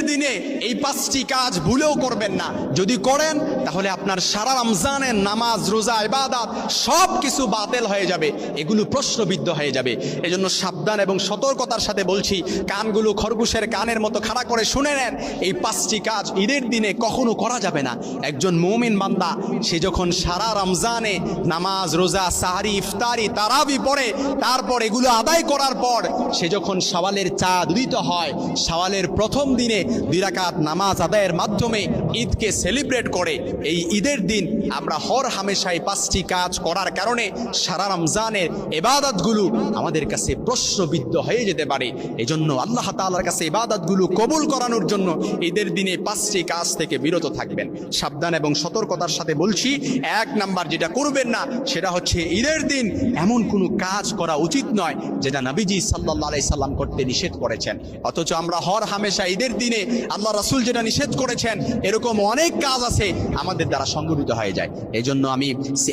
দিনে এই 5টি কাজ ভুলেও করবেন না। যদি করেন তাহলে আপনার সারা রমজানের নামাজ, রোজা, ইবাদত সব কিছু বাতিল হয়ে যাবে, এগুলো প্রশ্নবিদ্ধ হয়ে যাবে। এজন্য সাবধান এবং সতর্কতার সাথে বলছি, কানগুলো খরগোশের কানের মতো খাড়া করে শুনে নেন। এই 5টি কাজ ঈদের দিনে কখনো করা যাবে না। একজন মুমিন বান্দা সে যখন সারা রমজানে নামাজ, রোজা, সাহরি, ইফতারি, তারাবি পড়ে, তারপর এগুলো আদায় করার পর সে যখন শাওয়ালের চাঁদ উদিত হয়, শাওয়ালের প্রথম দিনে 2 রাকাত নামাজ আদায়ের মাধ্যমে ঈদকে সেলিব্রেট করে, এই ঈদের দিন আমরা হর হামেশাই 5টি কাজ করার কারণে সারা রমজানের ইবাদতগুলো আমাদের কাছে প্রশ্নবিদ্ধ হয়ে যেতে পারে। এজন্য আল্লাহ তাআলার কাছে ইবাদতগুলো কবুল করানোর জন্য ঈদের দিনে 5টি কাজ থেকে বিরত থাকবেন। সাবধান এবং সতর্কতার সাথে বলছি, 1 নাম্বার যেটা করবেন না সেটা হচ্ছে ঈদের দিন এমন কোনো কাজ করা উচিত নয় যেটা নবীজি সাল্লাল্লাহু আলাইহি সাল্লাম করতে নিষেধ করেছেন। অথচ আমরা হর হামেশা ঈদের দিনে আল্লাহ রাসূল যেটা নিষেধ করেছেন এরকম অনেক কাজ আছে আমাদের দ্বারা সংগঠিত হয়ে যায়। এই জন্য আমি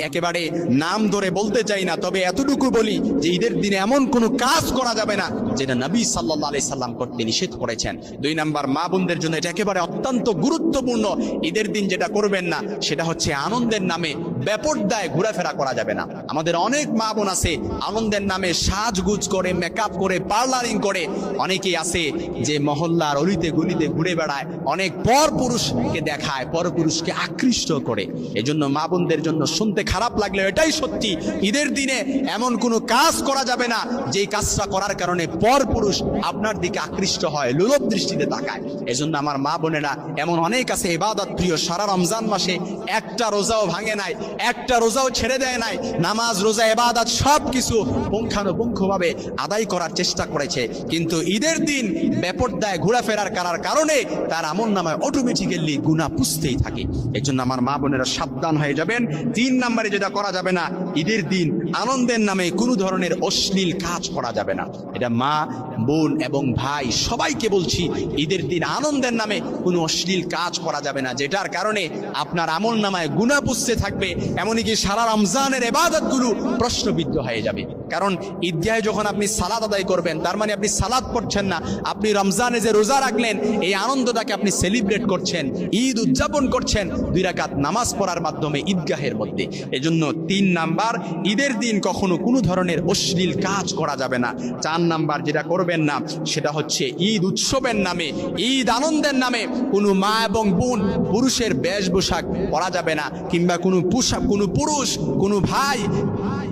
একেবারে নাম ধরে বলতে চাই না, তবে এতটুকু বলি যে ঈদের দিনে এমন কোনো কাজ করা যাবে না যেটা নবী সাল্লাল্লাহু আলাইহি সাল্লাম করতে নিষেধ করেছেন। 2 নাম্বার, মা বোনদের জন্য এটা একেবারে অত্যন্ত গুরুত্বপূর্ণ। ঈদের দিন যেটা করবেন না সেটা হচ্ছে আনন্দের নামে বেপরদায় ঘোরাফেরা করা যাবে না। আমাদের অনেক মা বোন আছে আনন্দের নামে সাজগুজ করে, মেকআপ করে, পার্লারিং করে। অনেকেই আছে যে মহল্লার অলিতে গলিতে ঘুরে বেড়ায়, অনেক পর পুরুষকে দেখায়, পর পুরুষকে আকৃষ্ট করে। এজন্য মা বোনদের জন্য শুনতে খারাপ লাগলে এটাই সত্যি, ঈদের দিনে এমন কোনো কাজ করা যাবে না যেই কাজটা করার কারণে পর পুরুষ আপনার দিকে আকৃষ্ট হয়, লোলভ দৃষ্টিতে তাকায়। এজন্য আমার মা বোনেরা এমন অনেক আছে ইবাদত প্রিয়, সারা রমজান মাসে একটা রোজাও ভাঙে নাই, একটা রোজাও ছেড়ে দেয় নাই, নামাজ, রোজা, ইবাদত সব কিছু পুঙ্খানুপুঙ্খভাবে আদায় করার চেষ্টা করেছে, কিন্তু ঈদের দিন বেপরদায় ঘোরাফেরার করার কারণে তার আমলনামায় অটোমেটিক্যালি গুনাহ পুষতেই থাকে। এজন্য আমার মা বোনেরা সাবধান হয়ে যাবেন। 3 নম্বরে যেটা করা যাবে না, ঈদের দিন আনন্দের নামে কোনো ধরনের অশ্লীল কাজ করা যাবে না। এটা মা, বোন এবং ভাই সবাইকে বলছি, ঈদের দিন আনন্দের নামে কোনো অশ্লীল কাজ করা যাবে না, যেটার কারণে আপনার আমলনামায় গুনাহ পুষতে থাকবে, এমনকি সারা রমজানের ইবাদতগুলো প্রশ্নবিদ্ধ হয়ে যাবে। কারণ ঈদগাহে যখন আপনি সালাত আদায় করবেন তার মানে আপনি সালাত পড়ছেন না, আপনি রমজানে যে রোজা রাখলেন এই আনন্দটাকে আপনি সেলিব্রেট করছেন, ঈদ উদযাপন করছেন 2 রাকাত নামাজ পড়ার মাধ্যমে ঈদগাহের মধ্যে। এজন্য 3 নাম্বার, ঈদের দিন কখনো কোনো ধরনের অশ্লীল কাজ করা যাবে না। 4 নাম্বার যেটা করবেন না সেটা হচ্ছে ঈদ উৎসবের নামে, ঈদ আনন্দের নামে কোনো মা এবং বোন পুরুষের বেশভূষাক পরা যাবে না, কিংবা কোনো পুরুষ, কোনো ভাই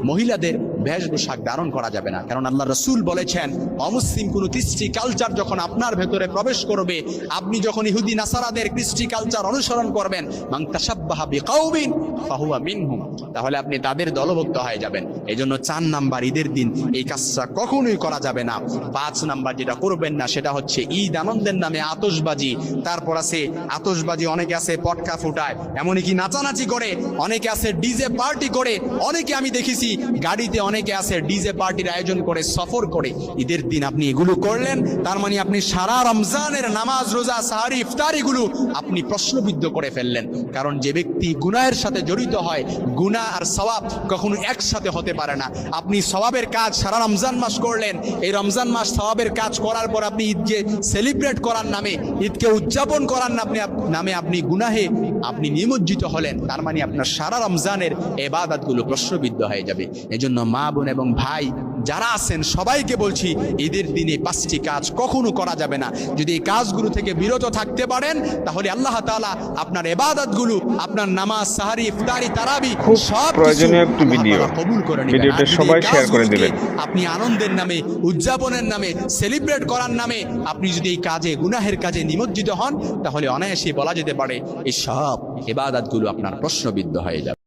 মহিলাদের বেশভূষাক ধারণ করা যাবে না। কারণ আল্লাহ রাসূল বলেছেন, অমুসলিম কোনো কৃষ্টি কালচার যখন আপনার ভেতরে প্রবেশ করবে, আপনি যখন ইহুদি নাসারাদের কৃষ্টি কালচার অনুসরণ করবেন, মান তাশাব্বাহা বিকাউমিন ফাহুয়া মিনহুম, তাহলে আপনি তাদের দলভুক্ত হয়ে যাবেন। এজন্য 4 নাম্বার, ঈদের দিন এই কাজটা কখনোই করা যাবে না। 5 নাম্বার যেটা করবেন না সেটা হচ্ছে ঈদ আনন্দের নামে আতশবাজি। তারপর আছে আতশবাজি, অনেকে আছে পটকা ফুটায়, এমনকি নাচানাচি করে, অনেকে আছে ডিজে পার্টি করে, অনেকে আমি দেখেছি গাড়িতে, অনেকে আছে ডিজে পার্টির আয়োজন করে, সফর করে। ঈদের দিন আপনি এগুলো করলেন, তার মানে আপনি সারা রমজানের নামাজ, রোজা, সাহরি, ইফতারিগুলো আপনি প্রশ্নবিদ্ধ করে ফেললেন। কারণ যে ব্যক্তি গুনাহের সাথে জড়িত হয়, গুনাহ আর সওয়াব কখনো একসাথে হতে পারে না। আপনি সওয়াবের কাজ সারা রমজান মাস করলেন, এই রমজান মাস সওয়াবের কাজ করার পর আপনি ঈদকে সেলিব্রেট করার নামে, ঈদকে উদযাপন করার নামে আপনি গুনাহে আপনি নিমজ্জিত হলেন, তার মানে আপনার সারা রমজানের ইবাদতগুলো প্রশ্নবিদ্ধ হয়ে যাবে। এজন্য মা, বোন এবং ভাই যারা আছেন সবাইকে বলছি, ঈদের দিনে 5টি কাজ কখনো করা যাবে না। যদি এই কাজগুলো থেকে বিরত থাকতে পারেন তাহলে আল্লাহ তাআলা আপনার ইবাদতগুলো, আপনার নামাজ, সাহরি, ইফতারি, তারাবি সব প্রয়োজনীয় একটু ভিডিও কবুল করে নেবেন। ভিডিওটা সবাই শেয়ার করে দিবেন। আপনি আনন্দের নামে, উদযাপনের নামে, সেলিব্রেট করার নামে আপনি যদি এই কাজে, গুনাহের কাজে নিমজ্জিত হন, তাহলে অনায়াসে বলা যেতে পারে এই সব ইবাদতগুলো আপনার প্রশ্নবিদ্ধ হয়ে যাবে।